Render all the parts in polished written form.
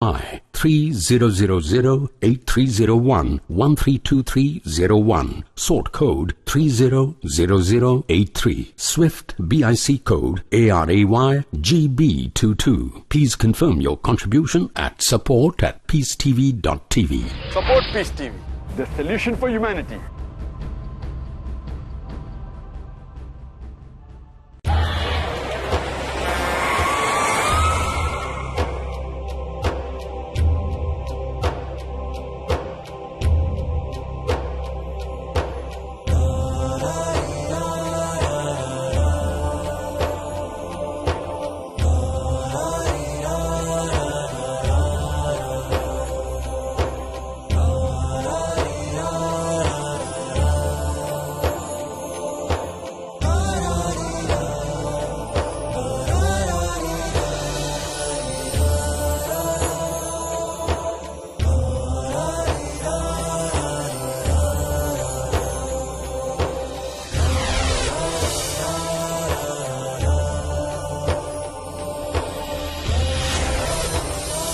I-3000-8301, 132301. Sort code 300083. Swift BIC code ARAYGB22. Please confirm your contribution at support@peacetv.tv. Support Peace TV, the solution for humanity.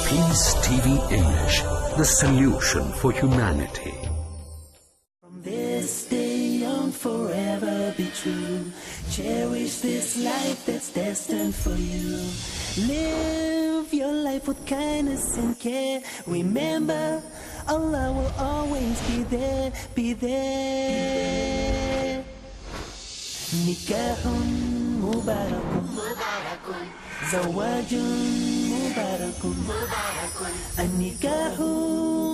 Peace TV English, the solution for humanity. From this day on, forever be true. Cherish this life that's destined for you. Live your life with kindness and care. Remember, Allah will always be there, be there. Nikahun mubarakun, zawajun mubarakun, النكاح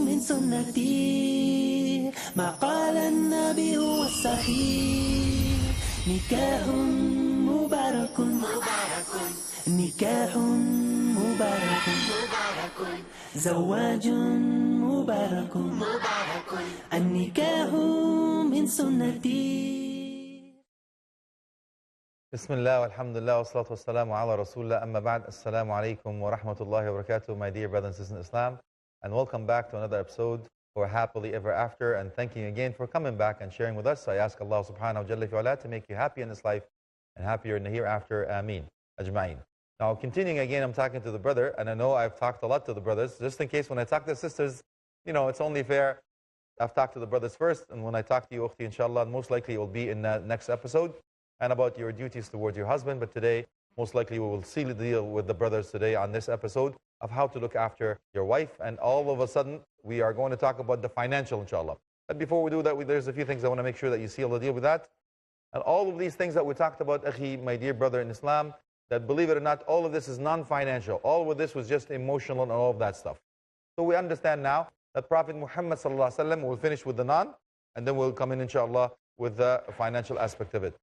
من سنتي ما قال النبي هو الصحيح. نكاح مبارك نكاح مبارك زواج مبارك النكاح من سنتي. بسم الله والحمد لله والصلاة والسلام على رسول الله أما بعد. Assalamu alaikum wa rahmatullahi wa barakatuh, my dear brothers and sisters in Islam, and welcome back to another episode for Happily Ever After, and thank you again for coming back and sharing with us. I ask Allah subhanahu wa jalla to make you happy in this life and happier in the hereafter. Ameen. Ajma'in. Now continuing again, I'm talking to the brother, and I know I've talked a lot to the brothers, just in case when I talk to the sisters, you know, it's only fair. I've talked to the brothers first, and when I talk to you, Ukhti, inshallah, most likely it will be in the next episode, and about your duties towards your husband. But today, most likely we will seal the deal with the brothers today on this episode of how to look after your wife. And all of a sudden, we are going to talk about the financial, inshallah. But before we do that, there's a few things I want to make sure that you seal the deal with that. And all of these things that we talked about, akhi, my dear brother in Islam, that believe it or not, all of this is non-financial. All of this was just emotional and all of that stuff. So we understand now that Prophet Muhammad sallallahu alaihi wasallam will finish with the non, and then we'll come in, inshallah, with the financial aspect of it.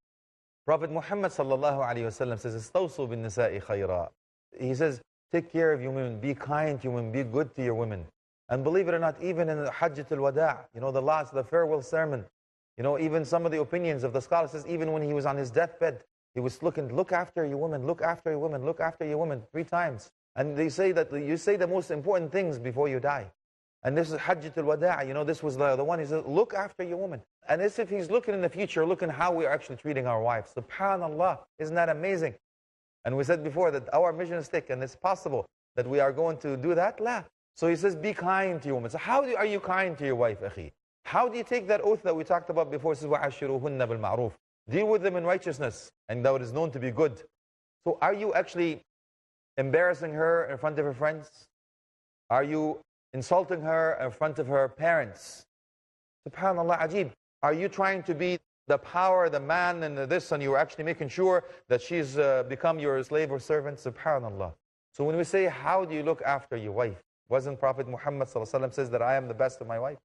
Prophet Muhammad sallallahu alaihi wasallam says, "Istawsu bin nisa'i khayra." He says, take care of your women, be kind to your women, be good to your women. And believe it or not, even in the Hajjatul Wada', you know, the last, the farewell sermon, you know, even some of the opinions of the scholars says, even when he was on his deathbed, he was looking, look after your women, look after your women, look after your women 3 times. And they say that you say the most important things before you die. And this is Hajjatul Wada', you know, this was the one, he says, look after your woman. And as if he's looking in the future, looking how we are actually treating our wives. SubhanAllah, isn't that amazing? And we said before that our mission is thick, and it's possible that we are going to do that. La. So he says, be kind to your woman. So how are you kind to your wife, akhi? How do you take that oath that we talked about before? It says, وَعَشِّرُوهُنَّ بِالْمَعْرُوفِ. Deal with them in righteousness, and that is known to be good. So are you actually embarrassing her in front of her friends? Are you insulting her in front of her parents? SubhanAllah, ajib. Are you trying to be the power, the man, and this, and you're actually making sure that she's become your slave or servant? SubhanAllah. So when we say, how do you look after your wife? Wasn't Prophet Muhammad ﷺ says that I am the best of my wife?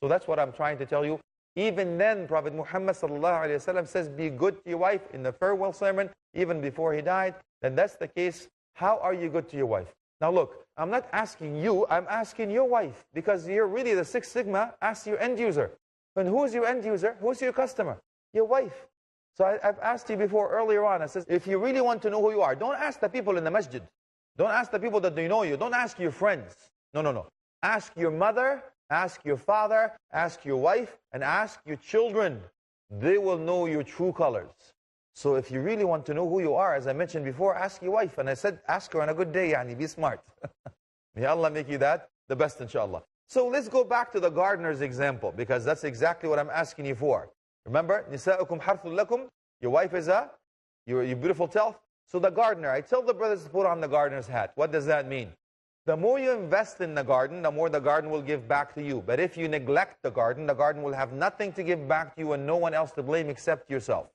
So that's what I'm trying to tell you. Even then, Prophet Muhammad ﷺ says, be good to your wife in the farewell sermon, even before he died. Then that's the case. How are you good to your wife? Now look, I'm not asking you, I'm asking your wife, because you're really the Six Sigma. Ask your end user. And who's your end user? Who's your customer? Your wife. So I've asked you before earlier on, I says, if you really want to know who you are, don't ask the people in the masjid. Don't ask the people that they know you. Don't ask your friends. No. Ask your mother, ask your father, ask your wife, and ask your children. They will know your true colors. So if you really want to know who you are, as I mentioned before, ask your wife. And I said, ask her on a good day, yani, be smart. May Allah make you that the best, inshallah. So let's go back to the gardener's example, because that's exactly what I'm asking you for. Remember, نِسَاؤُكُمْ حَرْثٌ لَكُمْ. Your wife is your beautiful self. So the gardener, I tell the brothers to put on the gardener's hat. What does that mean? The more you invest in the garden, the more the garden will give back to you. But if you neglect the garden will have nothing to give back to you and no one else to blame except yourself.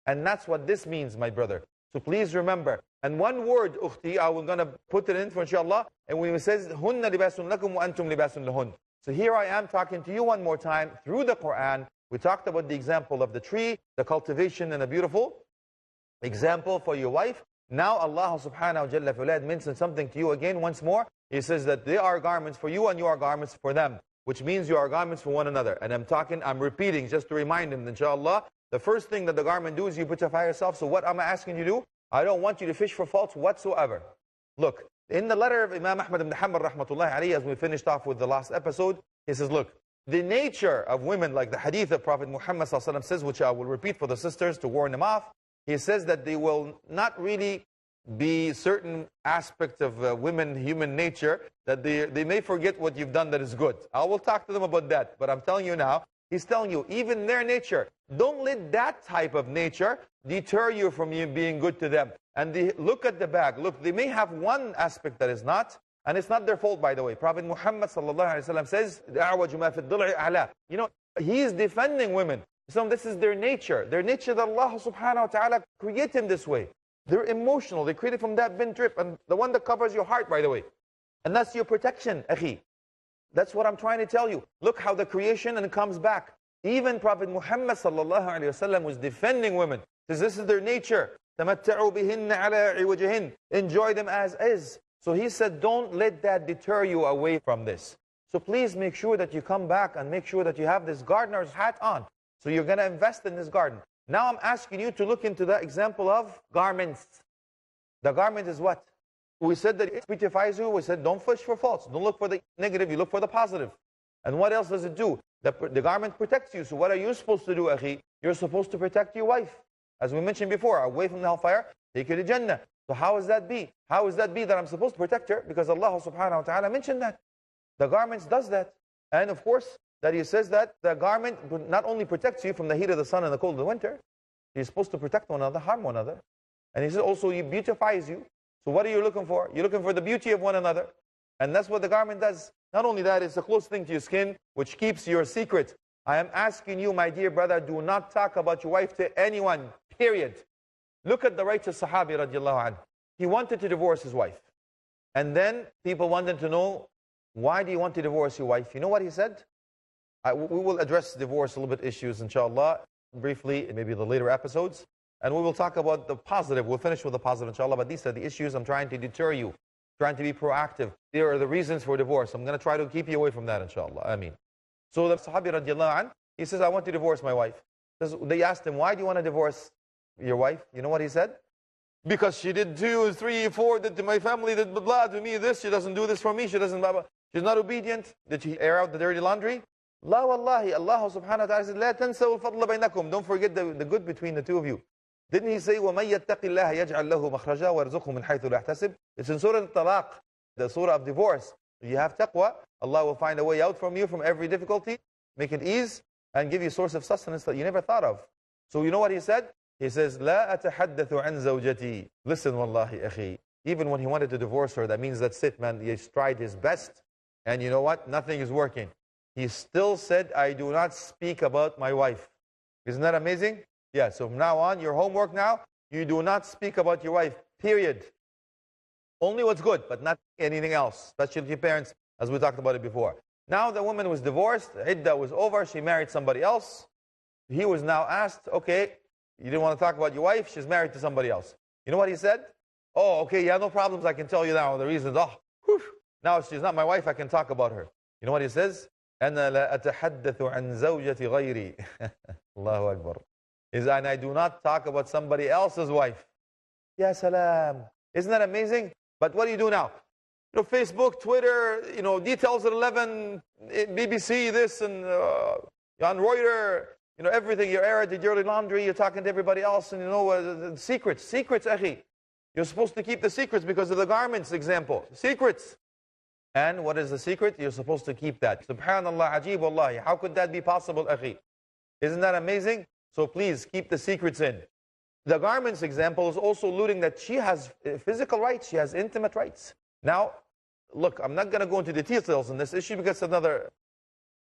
And that's what this means, my brother. So please remember. And one word, ukhti, I'm going to put it in for inshallah. And when it says, هُنَّ لِبَاسٌ لَكُمْ وَأَنْتُمْ لِبَاسٌ لَهُنْ. So here I am talking to you one more time through the Quran. We talked about the example of the tree, the cultivation, and a beautiful example for your wife. Now Allah subhanahu wa ta'ala mentions something to you again once more. He says that they are garments for you and you are garments for them, which means you are garments for one another. And I'm repeating just to remind him, inshallah, the first thing that the garment do is you beautify yourself. So what am I asking you to do? I don't want you to fish for faults whatsoever. Look, in the letter of Imam Ahmad ibn Hanbal rahmatullahi alayhi, as we finished off with the last episode, he says, look, the nature of women, like the hadith of Prophet Muhammad sallallahu alaihi wasallam says, which I will repeat for the sisters to warn them off, he says that they will not really be certain aspects of women, human nature, that they may forget what you've done that is good. I will talk to them about that, but I'm telling you now, he's telling you, even their nature, don't let that type of nature deter you from you being good to them. And look at the back. Look, they may have one aspect that is not, and it's not their fault, by the way. Prophet Muhammad sallallahu alaihi wasallam says, you know, he is defending women. So this is their nature that Allah subhanahu wa ta'ala created them this way. They're emotional. They're created from that bin drip, and the one that covers your heart, by the way. And that's your protection, akhi. That's what I'm trying to tell you. Look how the creation and it comes back. Even Prophet Muhammad sallallahu alaihi wasallam was defending women. Says this is their nature. تَمَتَّعُوا بِهِنَّ عَلَىٰ عِوَجِهِنَّ. Enjoy them as is. So he said, don't let that deter you away from this. So please make sure that you come back and make sure that you have this gardener's hat on. So you're going to invest in this garden. Now I'm asking you to look into the example of garments. The garment is what? We said that it beautifies you. We said don't fish for faults. Don't look for the negative. You look for the positive. And what else does it do? The garment protects you. So what are you supposed to do, akhi? You're supposed to protect your wife. As we mentioned before, away from the hellfire, take her to Jannah. So how does that be? How does that be that I'm supposed to protect her? Because Allah subhanahu wa ta'ala mentioned that. The garments does that. And of course, that he says that the garment not only protects you from the heat of the sun and the cold of the winter, you're supposed to protect one another, harm one another. And he says also, he beautifies you. So what are you looking for? You're looking for the beauty of one another. And that's what the garment does. Not only that, it's a close thing to your skin, which keeps your secret. I am asking you, my dear brother, do not talk about your wife to anyone, period. Look at the righteous Sahabi radiallahu anhu. He wanted to divorce his wife. And then people wanted to know, why do you want to divorce your wife? You know what he said? We will address divorce a little bit issues, inshallah, briefly, maybe the later episodes. And we will talk about the positive. We'll finish with the positive, inshallah. But these are the issues I'm trying to deter you, trying to be proactive. There are the reasons for divorce. I'm going to try to keep you away from that, inshallah. Ameen. So the Sahabi radiallahu anh, he says, I want to divorce my wife. They asked him, why do you want to divorce your wife? You know what he said? Because she did 2, 3, 4, did to my family, did blah, to me this, she doesn't do this for me, she doesn't blah, blah. She's not obedient. Did she air out the dirty laundry? La wallahi, Allah subhanahu wa ta'ala said, La tansaw al-fadla baynakum. Don't forget the good between the two of you. Didn't he say, وَمَنْ يَتَّقِ اللَّهَ يَجْعَلْ لَهُ مَخْرَجًا وَيَرْزُقْهُ مِنْ حَيْثُ لَا يَحْتَسِبْ. It's in Surah Al-Talaq, the Surah of divorce. If you have taqwa, Allah will find a way out from you from every difficulty, make it ease, and give you a source of sustenance that you never thought of. So you know what he said? He says, لَا أَتَحَدَّثُ عَنْ زَوْجَتِي. Listen, wallahi, akhi. Even when he wanted to divorce her, that means that's it, man. He tried his best, and you know what? Nothing is working. He still said, I do not speak about my wife. Isn't that amazing? Yeah, so from now on, your homework now, you do not speak about your wife, period. Only what's good, but not anything else, especially to your parents, as we talked about it before. Now the woman was divorced, Iddah was over, she married somebody else. He was now asked, okay, you didn't want to talk about your wife, she's married to somebody else. You know what he said? Oh, okay, yeah, no problems, I can tell you now the reasons. Oh, whew. Now she's not my wife, I can talk about her. You know what he says? أَنَا لَا أَتَحَدَّثُ عَنْ زَوْجَةِ غَيْرِي. Allahu Akbar. And I do not talk about somebody else's wife. Ya salam. Isn't that amazing? But what do you do now? You know, Facebook, Twitter, you know, details at 11, BBC, this, and on Reuters, you know, everything. You're airing the dirty laundry, you're talking to everybody else, and you know, secrets, akhi. You're supposed to keep the secrets because of the garments example. Secrets. And what is the secret? You're supposed to keep that. Subhanallah, ajib wallahi. How could that be possible, akhi? Isn't that amazing? So please keep the secrets in. The garments example is also alluding that she has physical rights. She has intimate rights. Now, look, I'm not going to go into the details on this issue because it's another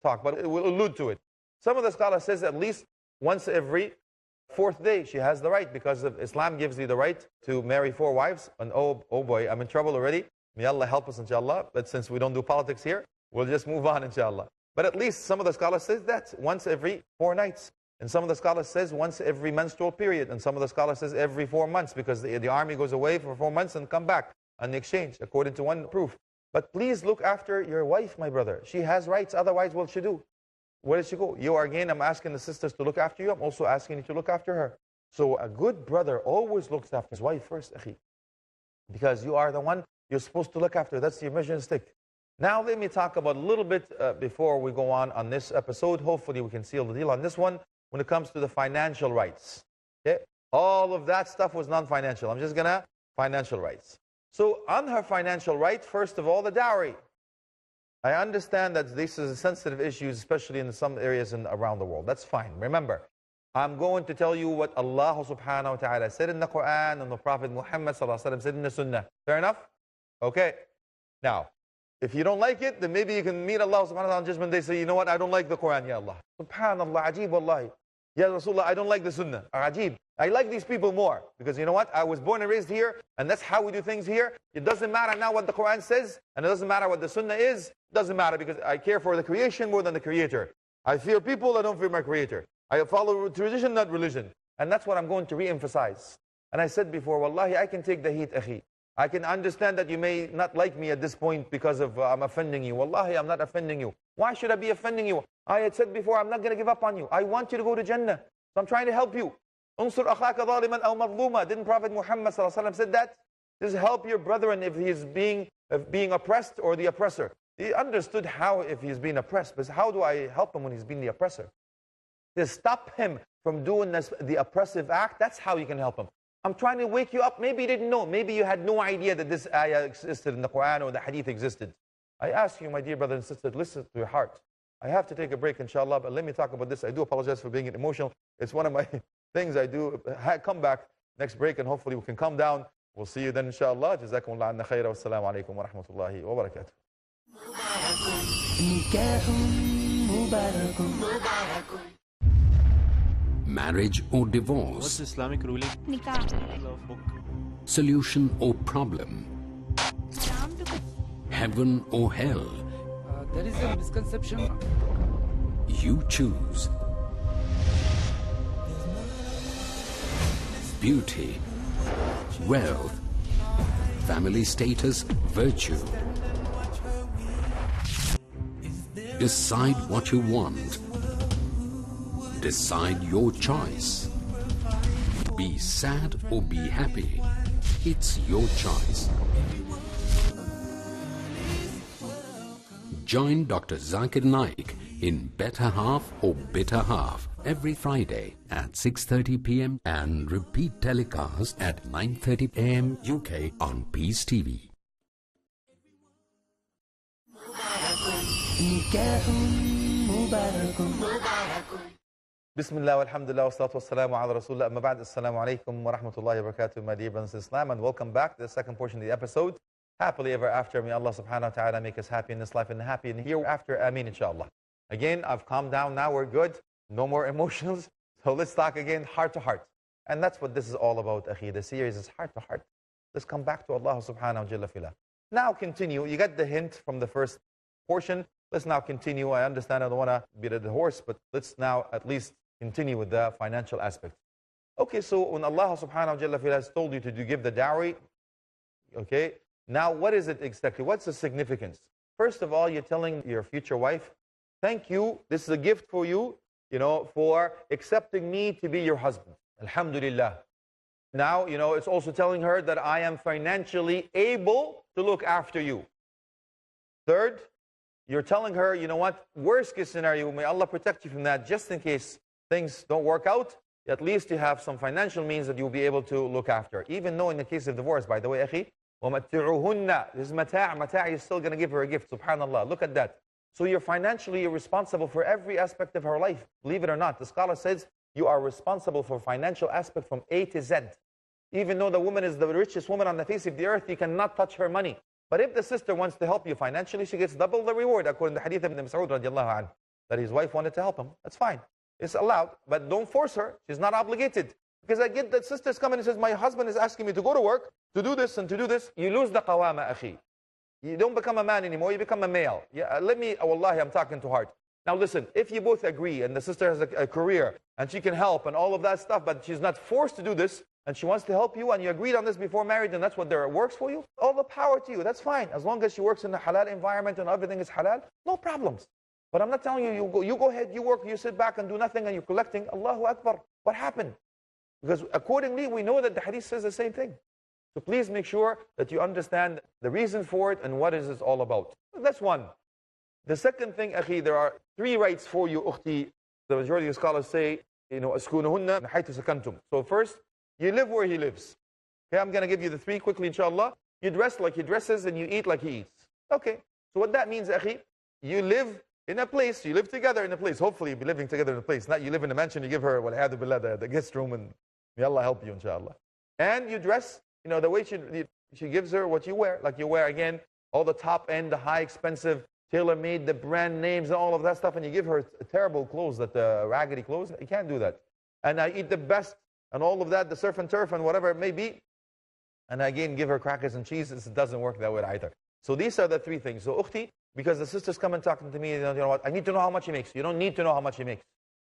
talk, but it will allude to it. Some of the scholars says at least once every fourth day she has the right, because of Islam gives you the right to marry 4 wives. And oh boy, I'm in trouble already. May Allah help us, inshallah. But since we don't do politics here, we'll just move on, inshallah. But at least some of the scholars says that once every 4 nights. And some of the scholars says once every menstrual period. And some of the scholars says every 4 months, because the army goes away for 4 months and come back on the exchange, according to one proof. But please look after your wife, my brother. She has rights, otherwise what should she do? Where does she go? You are, again, I'm asking the sisters to look after you. I'm also asking you to look after her. So a good brother always looks after his wife first, akhi. Because you are the one you're supposed to look after. That's your measuring stick. Now let me talk about a little bit before we go on this episode. Hopefully we can seal the deal on this one when it comes to the financial rights. Okay? All of that stuff was non-financial. I'm just going to financial rights. So on her financial right, first of all, the dowry. I understand that this is a sensitive issue, especially in some areas around the world. That's fine. Remember, I'm going to tell you what Allah subhanahu wa ta'ala said in the Quran and the Prophet Muhammad sallallahu alaihi wasallam said in the Sunnah. Fair enough? Okay. Now, if you don't like it, then maybe you can meet Allah subhanahu wa ta'ala on Judgment Day, say, you know what, I don't like the Quran, ya Allah. Subhanallah, ajib wallahi. Ya Rasulullah, I don't like the Sunnah. Ajib. I like these people more. Because you know what? I was born and raised here, and that's how we do things here. It doesn't matter now what the Quran says, and it doesn't matter what the Sunnah is. It doesn't matter, because I care for the creation more than the Creator. I fear people, I don't fear my Creator. I follow tradition, not religion. And that's what I'm going to re-emphasize. And I said before, wallahi, I can take the heat, akhi. I can understand that you may not like me at this point because of I'm offending you. Wallahi, I'm not offending you. Why should I be offending you? I had said before, I'm not going to give up on you. I want you to go to Jannah. So I'm trying to help you. Unsur akhaka zaliman aw mazluma. Didn't Prophet Muhammad sallallahu alaihi wasallam said that? Just help your brethren if he is being oppressed or the oppressor. He understood how if he's being oppressed, but how do I help him when he's being the oppressor? Just stop him from doing the oppressive act. That's how you can help him. I'm trying to wake you up. Maybe you didn't know. Maybe you had no idea that this ayah existed in the Quran or the hadith existed. I ask you, my dear brother and sister, listen to your heart. I have to take a break, inshallah, but let me talk about this. I do apologize for being emotional. It's one of my things I do. Come back next break, and hopefully we can calm down. We'll see you then, inshallah. Jazakumullah anna khayra. Wassalamu alaikum wa rahmatullahi wa barakatuh. Marriage or divorce? What's Islamic ruling? Nikah. Solution or problem? Heaven or hell? There is a misconception. You choose. Beauty, wealth, family status, virtue. Decide what you want. Decide your choice. Be sad or be happy. It's your choice. Join Dr. Zakir Naik in Better Half or Bitter Half every Friday at 6:30 p.m. and repeat telecast at 9:30 a.m. UK on Peace TV. Bismillah, alhamdulillah, wassalatu wassalamu ala rasulullah. Amma ba'd, assalamu alaikum wa rahmatullahi wa barakatuh, my dear brothers in Islam, and welcome back to the second portion of the episode. Happily ever after. May Allah subhanahu wa ta'ala make us happy in this life and happy in the hereafter. Ameen, inshallah. Again, I've calmed down now. We're good. No more emotions. So let's talk again heart to heart. And that's what this is all about, akhi. The series is heart to heart. Let's come back to Allah subhanahu wa ta'ala. Now continue. You got the hint from the first portion. Let's now continue. I understand I don't want to beat a dead horse, but let's now at least continue with the financial aspect. Okay, so when Allah subhanahu wa ta'ala has told you to give the dowry, okay, now what is it exactly? What's the significance? First of all, you're telling your future wife, thank you, this is a gift for you, for accepting me to be your husband. Alhamdulillah. Now, it's also telling her that I am financially able to look after you. Third, you're telling her, you know what, worst case scenario, may Allah protect you from that, just in case things don't work out, at least you have some financial means that you'll be able to look after. Even though in the case of divorce, by the way, akhi, وَمَتِّعُهُنَّ. This is mata'. Mata' is still going to give her a gift. Subhanallah. Look at that. So you're financially responsible for every aspect of her life. Believe it or not. The scholar says you are responsible for financial aspect from A to Z. Even though the woman is the richest woman on the face of the earth, you cannot touch her money. But if the sister wants to help you financially, she gets double the reward, according to the hadith of Ibn Mas'ud radiallahu anhu, that his wife wanted to help him. That's fine. It's allowed. But don't force her. She's not obligated. Because I get that sisters come in and says, my husband is asking me to go to work, to do this and to do this. You lose the qawama, akhi. You don't become a man anymore, you become a male. Yeah, wallahi, I'm talking to heart. Now listen, if you both agree and the sister has a career and she can help and all of that stuff, but she's not forced to do this and she wants to help you and you agreed on this before marriage and that's what works for you, all the power to you, that's fine. As long as she works in a halal environment and everything is halal, no problems. But I'm not telling you, you go ahead, you work, you sit back and do nothing and you're collecting. Allahu Akbar. What happened? Because accordingly, we know that the hadith says the same thing. So please make sure that you understand the reason for it and what is this all about. That's one. The second thing, akhi, there are 3 rights for you, ukhti. The majority of scholars say, askunahunna min haythu sakantum. So first, you live where he lives. Okay, I'm going to give you the 3 quickly, inshallah. You dress like he dresses and you eat like he eats. Okay, so what that means, akhi, you live in a place, you live together in a place. Hopefully you'll be living together in a place. Not you live in a mansion, you give her, wal'iyadu billah, the guest room, and may Allah help you, inshallah. And you dress, the way she gives her what you wear. Like you wear, again, all the top end, the high expensive, tailor-made, the brand names and all of that stuff, and you give her terrible clothes, raggedy clothes. You can't do that. And I eat the best and all of that, the surf and turf and whatever it may be. And again, give her crackers and cheese. It doesn't work that way either. So these are the 3 things. So ukhti, because the sisters come and talking to me, you know what, I need to know how much he makes. You don't need to know how much he makes.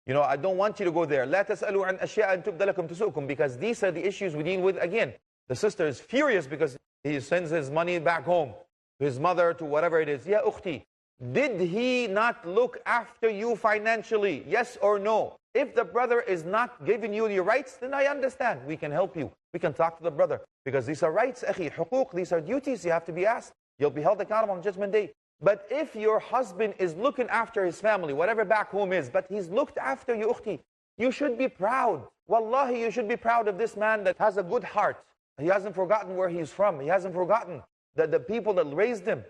I don't want you to go there. لا تسألوا عن أشياء تبدأ لكم تسؤكم. Because these are the issues we deal with. Again, the sister is furious because he sends his money back home to his mother, to whatever it is. Ya ukhti, did he not look after you financially? Yes or no? If the brother is not giving you your rights, then I understand. We can help you. We can talk to the brother. Because these are rights, akhi, huquq, these are duties. You have to be asked. You'll be held accountable on Judgment Day. But if your husband is looking after his family, whatever back home is, but he's looked after you, ukhti, you should be proud. Wallahi, you should be proud of this man that has a good heart. He hasn't forgotten where he's from. He hasn't forgotten the people that raised him.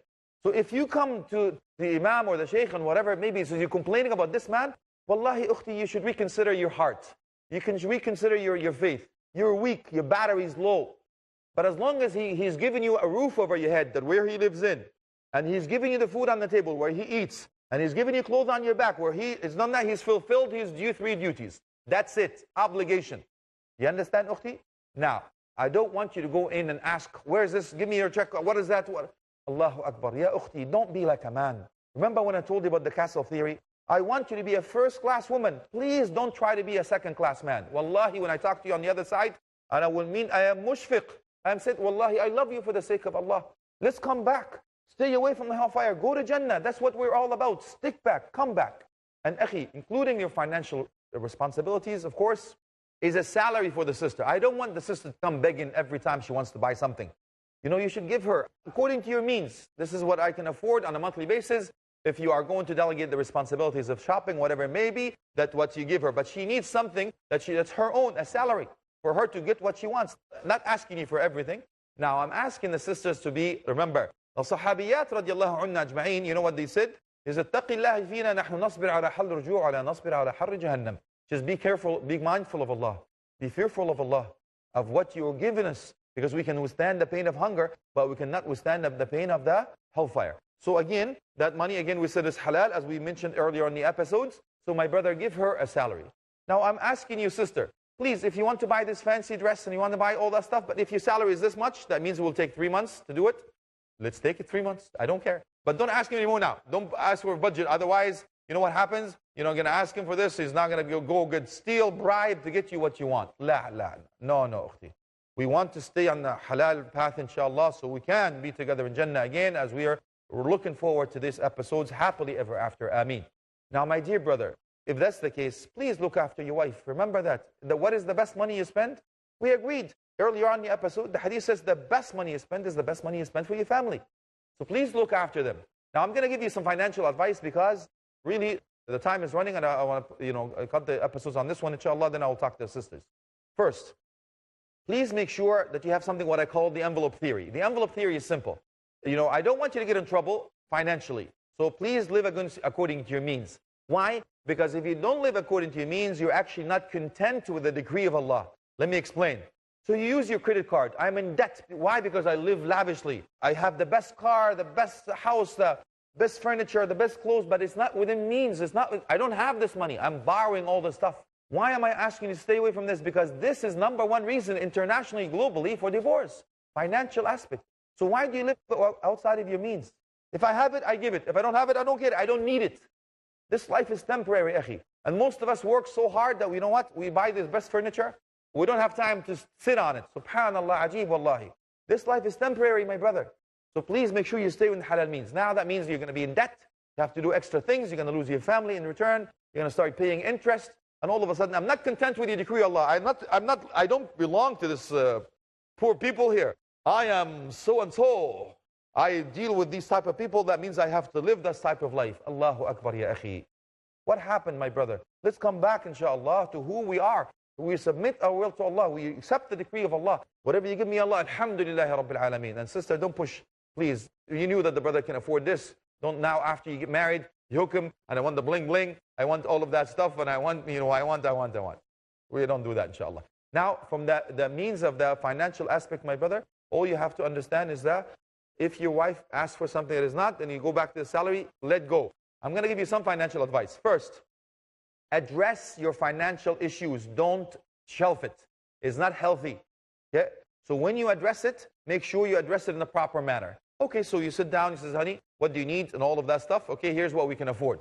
So if you come to the imam or the sheikh and whatever it may be, so you're complaining about this man, wallahi, ukhti, you should reconsider your heart. You can reconsider your faith. You're weak, your battery's low. But as long as he's giving you a roof over your head, that where he lives in, and he's giving you the food on the table where he eats, and he's giving you clothes on your back where it's not that he's fulfilled his 3 duties. That's it. Obligation. You understand, ukhti? Now, I don't want you to go in and ask, where's this? Give me your check. What is that? What? Allahu Akbar. Ya ukhti, don't be like a man. Remember when I told you about the castle theory? I want you to be a first-class woman. Please don't try to be a second-class man. Wallahi, when I talk to you on the other side, and I will mean I am mushfiq. I am said, wallahi, I love you for the sake of Allah. Let's come back. Stay away from the hellfire. Go to Jannah. That's what we're all about. Stick back. Come back. And akhi, including your financial responsibilities, of course, is a salary for the sister. I don't want the sister to come begging every time she wants to buy something. You should give her, according to your means. This is what I can afford on a monthly basis. If you are going to delegate the responsibilities of shopping, whatever it may be, that's what you give her. But she needs something that's her own, a salary, for her to get what she wants. Not asking you for everything. Now, I'm asking the sisters to be, remember, الصحابيات رضي الله عنها أجمعين, you know what they said? Is اتق الله فينا نحن نصبر على حل رجوع ولا نصبر على حر جهنم. Just be careful, be mindful of Allah. Be fearful of Allah, of what you're giving us. Because we can withstand the pain of hunger, but we cannot withstand the pain of the hellfire. So again, that money, again, we said is halal, as we mentioned earlier in the episodes. So my brother, give her a salary. Now I'm asking you, sister, please, if you want to buy this fancy dress and you want to buy all that stuff, but if your salary is this much, that means it will take 3 months to do it. Let's take it 3 months. I don't care. But don't ask him anymore now. Don't ask for a budget. Otherwise, you know what happens? You're not going to ask him for this. He's not going to go get steal, bribe to get you what you want. La. No, ukhti. We want to stay on the halal path, inshallah, so we can be together in Jannah again, as we're looking forward to these episodes happily ever after. Ameen. Now, my dear brother, if that's the case, please look after your wife. Remember that. What is the best money you spend? We agreed. Earlier on in the episode, the hadith says the best money you spend is the best money you spend for your family. So please look after them. Now, I'm going to give you some financial advice because really the time is running and I want to, cut the episodes on this one, inshallah, then I will talk to the sisters. First, please make sure that you have something what I call the envelope theory. The envelope theory is simple. I don't want you to get in trouble financially. So please live according to your means. Why? Because if you don't live according to your means, you're actually not content with the decree of Allah. Let me explain. So you use your credit card. I'm in debt. Why? Because I live lavishly. I have the best car, the best house, the best furniture, the best clothes, but it's not within means. I don't have this money. I'm borrowing all this stuff. Why am I asking you to stay away from this? Because this is number one reason internationally, globally for divorce. Financial aspect. So why do you live outside of your means? If I have it, I give it. If I don't have it, I don't get it. I don't need it. This life is temporary, akhi. And most of us work so hard that, you know what? We buy this best furniture. We don't have time to sit on it. Subhanallah, ajib wallahi. This life is temporary, my brother. So please make sure you stay within halal means. Now that means you're going to be in debt. You have to do extra things. You're going to lose your family in return. You're going to start paying interest. And all of a sudden, I'm not content with your decree of Allah. I don't belong to this poor people here. I am so and so. I deal with these type of people. That means I have to live this type of life. Allahu Akbar, ya akhi. What happened, my brother? Let's come back, inshallah, to who we are. We submit our will to Allah. We accept the decree of Allah. Whatever you give me, Allah, alhamdulillah, rabbil alameen. And sister, don't push, please. You knew that the brother can afford this. Don't now, after you get married, you hook him, and I want the bling bling. I want all of that stuff, and I want. We don't do that, inshallah. Now, from the means of the financial aspect, my brother, all you have to understand is that if your wife asks for something that is not, then you go back to the salary, let go. I'm going to give you some financial advice. First, address your financial issues. Don't shelf it. It's not healthy. Okay? So when you address it, make sure you address it in the proper manner. Okay, so you sit down, you say, honey, what do you need? And all of that stuff. Okay, here's what we can afford.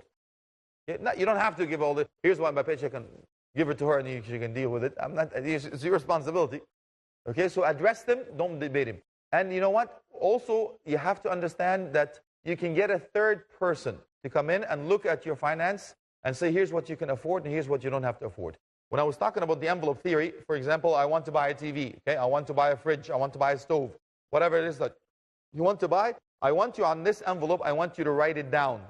You don't have to give all the, here's what my paycheck can give it to her and she can deal with it. It's your responsibility. Okay, so address them, don't debate him. And you know what? Also, you have to understand that you can get a third person to come in and look at your finance and say, here's what you can afford and here's what you don't have to afford. When I was talking about the envelope theory, for example, I want to buy a TV, okay? I want to buy a fridge, I want to buy a stove, whatever it is that you want to buy, I want you on this envelope, I want you to write it down,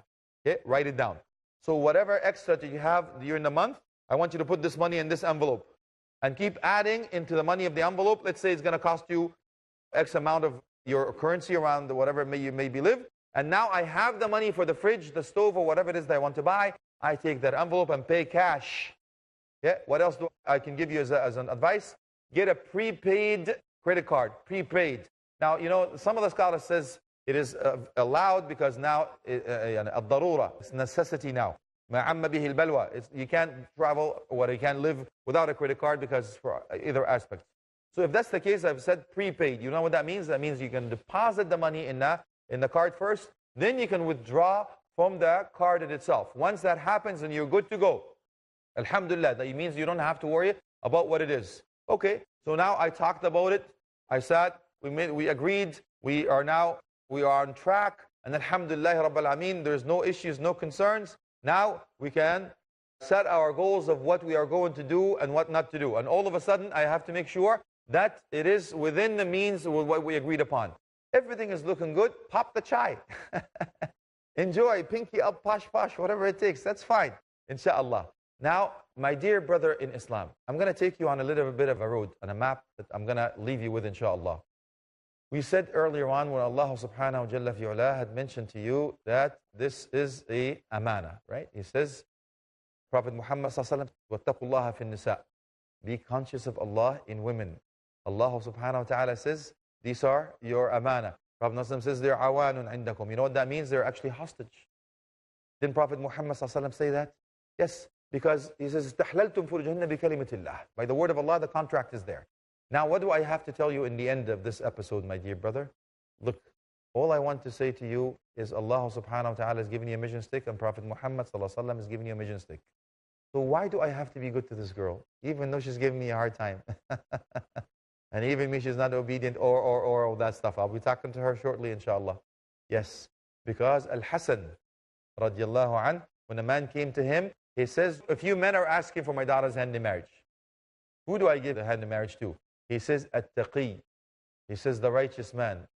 okay? Write it down. So whatever extra that you have during the month, I want you to put this money in this envelope and keep adding into the money of the envelope. Let's say it's going to cost you X amount of your currency around whatever you may be live. And now I have the money for the fridge, the stove, or whatever it is that I want to buy. I take that envelope and pay cash. Yeah. What else do I can give you as an advice? Get a prepaid credit card. Prepaid. Now, you know, some of the scholars says it is allowed because now الضرورة, it's necessity now. ما عم به البلوى. You can't travel or you can't live without a credit card because for either aspect. So if that's the case, I've said prepaid. You know what that means? That means you can deposit the money in the card first, then you can withdraw from the card itself. Once that happens, then you're good to go. Alhamdulillah, that means you don't have to worry about what it is. Okay, so now I talked about it. I sat, we agreed, we are on track, and alhamdulillah rabbil alameen, there's no issues, no concerns. Now we can set our goals of what we are going to do and what not to do. And all of a sudden, I have to make sure that it is within the means of what we agreed upon. Everything is looking good, pop the chai. Enjoy, pinky up, posh, whatever it takes. That's fine, inshallah. Now, my dear brother in Islam, I'm going to take you on a little bit of a road and a map that I'm going to leave you with, inshallah. We said earlier on when Allah subhanahu wa ta'ala had mentioned to you that this is a amana, right? He says, Prophet Muhammad sallallahu alaihi wasallam, وَاتَّقُوا اللَّهَ فِي النِّسَاءِ. Be conscious of Allah in women. Allah subhanahu wa ta'ala says, these are your amana. Prophet Muhammad says, they're awanun indakum. You know what that means? They're actually hostage. Didn't Prophet Muhammad sallallahu alaihi wasallam say that? Yes, because he says, استحللتم فرجهن بكلمة الله. By the word of Allah, the contract is there. Now, what do I have to tell you in the end of this episode, my dear brother? Look, all I want to say to you is Allah subhanahu wa ta'ala is giving you a mission stick and Prophet Muhammad sallallahu alaihi wasallam is giving you a mission stick. So why do I have to be good to this girl? Even though she's giving me a hard time. And even me, she's not obedient or all that stuff. I'll be talking to her shortly, inshallah. Yes, because Al-Hasan, radiallahu an, when a man came to him, he says, a few men are asking for my daughter's hand in marriage. Who do I give the hand in marriage to? He says, At-taqi. He says, the righteous man.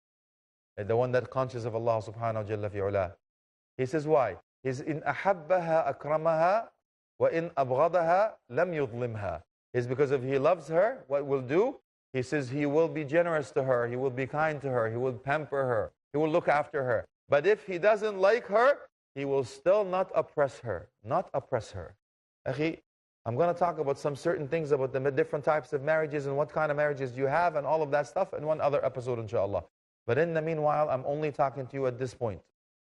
The one that conscious of Allah subhanahu wa ta'ala. He says, why? He says, in ahabbaha akramaha wa in abghadaha lam yudlimha. It's because if he loves her, what will do? He says he will be generous to her, he will be kind to her, he will pamper her, he will look after her. But if he doesn't like her, he will still not oppress her. Not oppress her. Akhi, I'm going to talk about some certain things about the different types of marriages and what kind of marriages you have and all of that stuff in one other episode, inshallah. But in the meanwhile, I'm only talking to you at this point.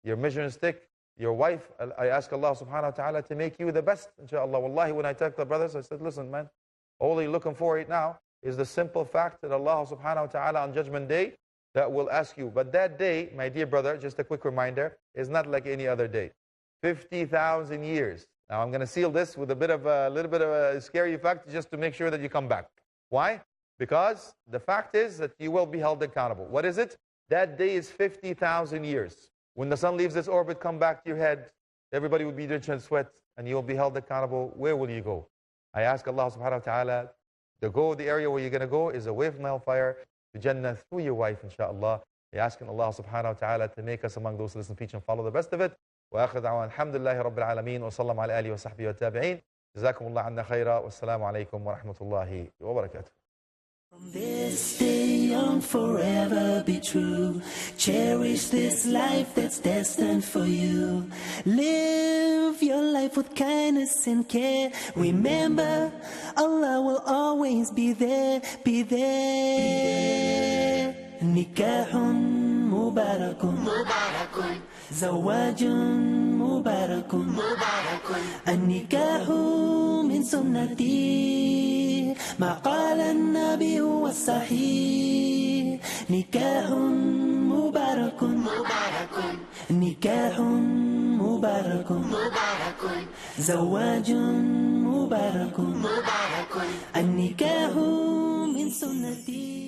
Your measuring stick, your wife, I ask Allah subhanahu wa ta'ala to make you the best, inshallah. Wallahi, when I talk to the brothers, I said, listen, man, all you're looking for right now is the simple fact that Allah subhanahu wa ta'ala on Judgment Day that will ask you. But that day, my dear brother, just a quick reminder, is not like any other day. 50,000 years. Now I'm going to seal this with a little bit of a scary fact just to make sure that you come back. Why? Because the fact is that you will be held accountable. What is it? That day is 50,000 years. When the sun leaves this orbit, come back to your head. Everybody will be drenched in sweat and you will be held accountable. Where will you go? I ask Allah subhanahu wa ta'ala, the area where you're going to go is away from hellfire to Jannah through your wife, inshaAllah. We're asking Allah subhanahu wa ta'ala to make us among those who listen, preach, and follow the best of it. وآخر دعوانا الحمد لله رب العالمين وصلى الله على آله وصحبه والتابعين جزاكم الله عنا خيرا والسلام عليكم ورحمة الله وبركاته. From this day on forever be true. Cherish this life that's destined for you. Live your life with kindness and care. Remember, Allah will always be there, be there. نكاح مبارك زواج مبارك النكاح من سنتي ما قال النبي هو الصحيح نكاح مبارك نكاح مبارك زواج مبارك النكاح من سنتي